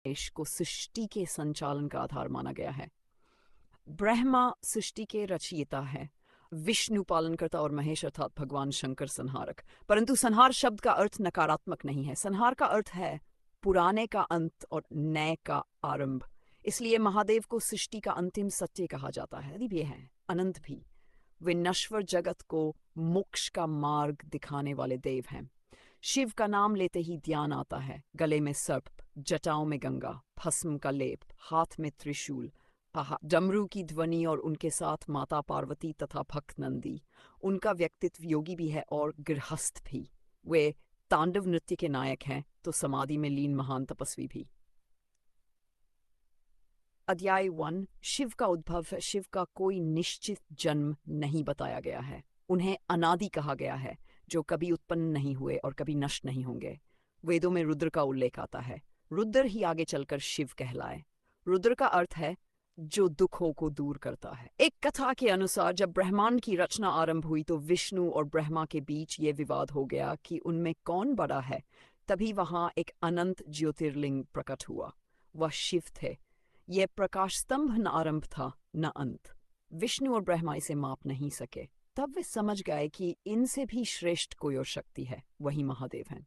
गणेश को सृष्टि के संचालन का आधार माना गया है। ब्रह्मा सृष्टि के रचयिता है, विष्णु पालनकर्ता और महेश अर्थात भगवान शंकर संहारक। परंतु संहार शब्द का अर्थ नकारात्मक नहीं है। संहार का अर्थ है पुराने का अंत और नए का आरंभ। इसलिए महादेव को सृष्टि का अंतिम सत्य कहा जाता है। यदि भी है अनंत भी, वे नश्वर जगत को मोक्ष का मार्ग दिखाने वाले देव हैं। शिव का नाम लेते ही ध्यान आता है गले में सर्प, जटाओं में गंगा, भस्म का लेप, हाथ में त्रिशूल, डमरू की ध्वनि और उनके साथ माता पार्वती तथा भक्त नंदी। उनका व्यक्तित्व योगी भी है और गृहस्थ भी। वे तांडव नृत्य के नायक हैं तो समाधि में लीन महान तपस्वी भी। अध्याय 1 शिव का उद्भव। शिव का कोई निश्चित जन्म नहीं बताया गया है। उन्हें अनादि कहा गया है, जो कभी उत्पन्न नहीं हुए और कभी नष्ट नहीं होंगे। वेदों में रुद्र का उल्लेख आता है। रुद्र ही आगे चलकर शिव कहलाए। रुद्र का अर्थ है जो दुखों को दूर करता है। एक कथा के अनुसार जब ब्रह्मांड की रचना आरंभ हुई तो विष्णु और ब्रह्मा के बीच ये विवाद हो गया कि उनमें कौन बड़ा है। तभी वहां एक अनंत ज्योतिर्लिंग प्रकट हुआ। वह शिव थे। यह प्रकाश स्तंभ न आरंभ था न अंत। विष्णु और ब्रह्मा इसे माप नहीं सके। तब वे समझ गए कि इनसे भी श्रेष्ठ कोई और शक्ति है, वही महादेव हैं।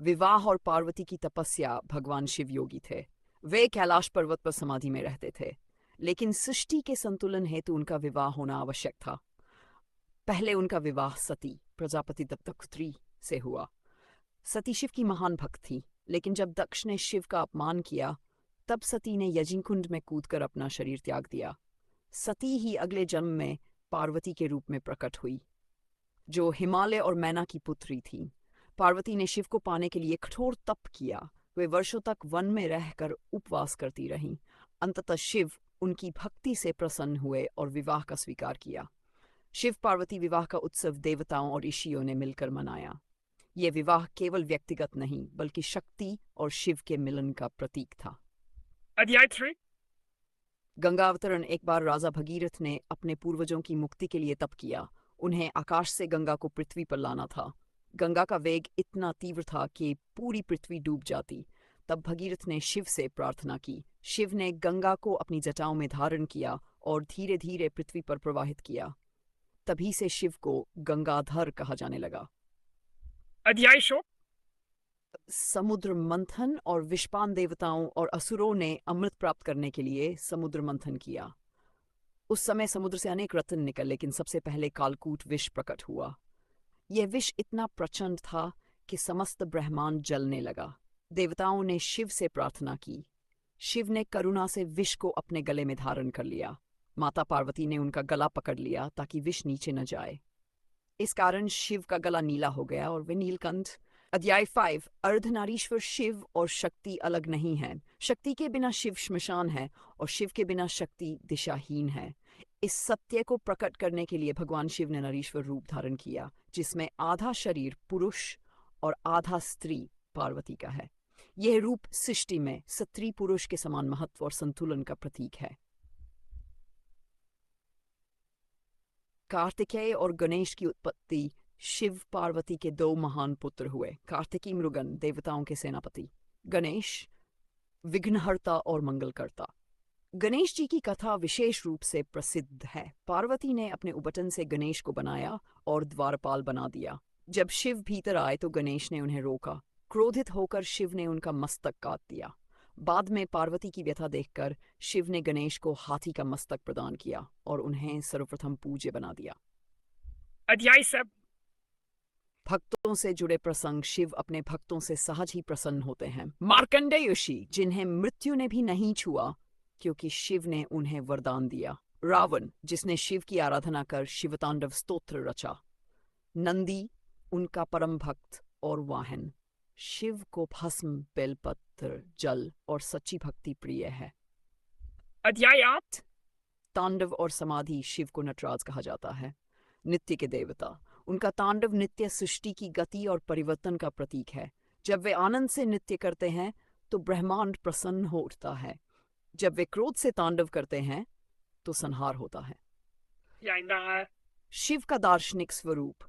विवाह और पार्वती की तपस्या। भगवान शिव योगी थे। वे कैलाश पर्वत पर समाधि में रहते थे, लेकिन सृष्टि के संतुलन हेतु उनका विवाह होना आवश्यक था। पहले उनका विवाह सती प्रजापति दत्तपुत्री से हुआ। सती शिव की महान भक्त थी, लेकिन जब दक्ष ने शिव का अपमान किया तब सती ने यज्ञकुंड में कूदकर अपना शरीर त्याग दिया। सती ही अगले जन्म में पार्वती के रूप में प्रकट हुई, जो हिमालय और मैना की पुत्री थी। पार्वती ने शिव को पाने के लिए कठोर तप किया। वे वर्षों तक वन में रहकर उपवास करती रहीं। अंततः शिव उनकी भक्ति से प्रसन्न हुए और विवाह का स्वीकार किया। शिव पार्वती विवाह का उत्सव देवताओं और ऋषियों ने मिलकर मनाया। यह विवाह केवल व्यक्तिगत नहीं बल्कि शक्ति और शिव के मिलन का प्रतीक था। अध्याय 3 गंगावतरण। एक बार राजा भगीरथ ने अपने पूर्वजों की मुक्ति के लिए तप किया। उन्हें आकाश से गंगा को पृथ्वी पर लाना था। गंगा का वेग इतना तीव्र था कि पूरी पृथ्वी डूब जाती। तब भगीरथ ने शिव से प्रार्थना की। शिव ने गंगा को अपनी जटाओं में धारण किया और धीरे धीरे पृथ्वी पर प्रवाहित किया। तभी से शिव को गंगाधर कहा जाने लगा। अध्याय शोक। समुद्र मंथन। और विषपान देवताओं और असुरों ने अमृत प्राप्त करने के लिए समुद्र मंथन किया। उस समय समुद्र से अनेक रत्न निकल, लेकिन सबसे पहले कालकूट विष प्रकट हुआ। यह विष इतना प्रचंड था कि समस्त ब्रह्मांड जलने लगा। देवताओं ने शिव से प्रार्थना की। शिव ने करुणा से विष को अपने गले में धारण कर लिया। माता पार्वती ने उनका गला पकड़ लिया ताकि विष नीचे न जाए। इस कारण शिव का गला नीला हो गया और वे नीलकंठ। अध्याय 5 अर्धनारीश्वर। शिव और शक्ति अलग नहीं है। शक्ति के बिना शिव श्मशान है और शिव के बिना शक्ति दिशाहीन है। इस सत्य को प्रकट करने के लिए भगवान शिव ने नारीश्वर रूप धारण किया, जिसमें आधा शरीर पुरुष और आधा स्त्री पार्वती का है। यह रूप सृष्टि में स्त्री पुरुष के समान महत्व और संतुलन का प्रतीक है। कार्तिकेय और गणेश की उत्पत्ति। शिव पार्वती के दो महान पुत्र हुए। कार्तिकी मृगन देवताओं के सेनापति, गणेश विघ्नहर्ता और मंगलकर्ता। गणेश जी की कथा विशेष रूप से प्रसिद्ध है। पार्वती ने अपने उबटन से गणेश को बनाया और द्वारपाल बना दिया। जब शिव भीतर आए तो गणेश ने उन्हें रोका। क्रोधित होकर शिव ने उनका मस्तक काट दिया। बाद में पार्वती की व्यथा देखकर शिव ने गणेश को हाथी का मस्तक प्रदान किया और उन्हें सर्वप्रथम पूज्य बना दिया। अध्याय 7 भक्तों से जुड़े प्रसंग। शिव अपने भक्तों से सहज ही प्रसन्न होते हैं। मार्कंडेय ऋषि, जिन्हें मृत्यु ने भी नहीं छुआ क्योंकि शिव ने उन्हें वरदान दिया। रावण, जिसने शिव की आराधना कर शिवतांडव स्तोत्र रचा। नंदी, उनका परम भक्त और वाहन। शिव को भस्म, बेलपत्र, जल और सच्ची भक्ति प्रिय है। अध्याय 8 तांडव और समाधि। शिव को नटराज कहा जाता है, नित्य के देवता। उनका तांडव नित्य सृष्टि की गति और परिवर्तन का प्रतीक है। जब वे आनंद से नृत्य करते हैं तो ब्रह्मांड प्रसन्न हो उठता है। जब वे क्रोध से तांडव करते हैं तो संहार होता है। अध्याय 9 शिव का दार्शनिक स्वरूप।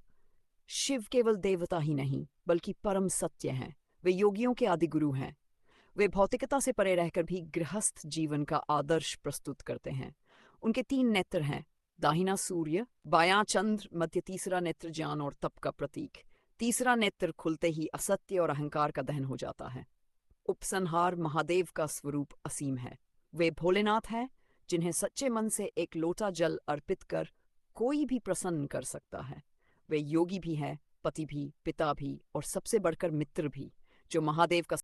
शिव केवल देवता ही नहीं बल्कि परम सत्य हैं। वे योगियों के आदि गुरु हैं। वे भौतिकता से परे रहकर भी गृहस्थ जीवन का आदर्श प्रस्तुत करते हैं। उनके 3 नेत्र हैं, दाहिना सूर्य, बायां चंद्र, मध्य तीसरा नेत्र ज्ञान और तप का प्रतीक। तीसरा नेत्र खुलते ही असत्य और अहंकार का दहन हो जाता है। उपसंहार महादेव का स्वरूप असीम है। वे भोलेनाथ हैं जिन्हें सच्चे मन से एक लोटा जल अर्पित कर कोई भी प्रसन्न कर सकता है। वे योगी भी हैं, पति भी, पिता भी और सबसे बढ़कर मित्र भी, जो महादेव का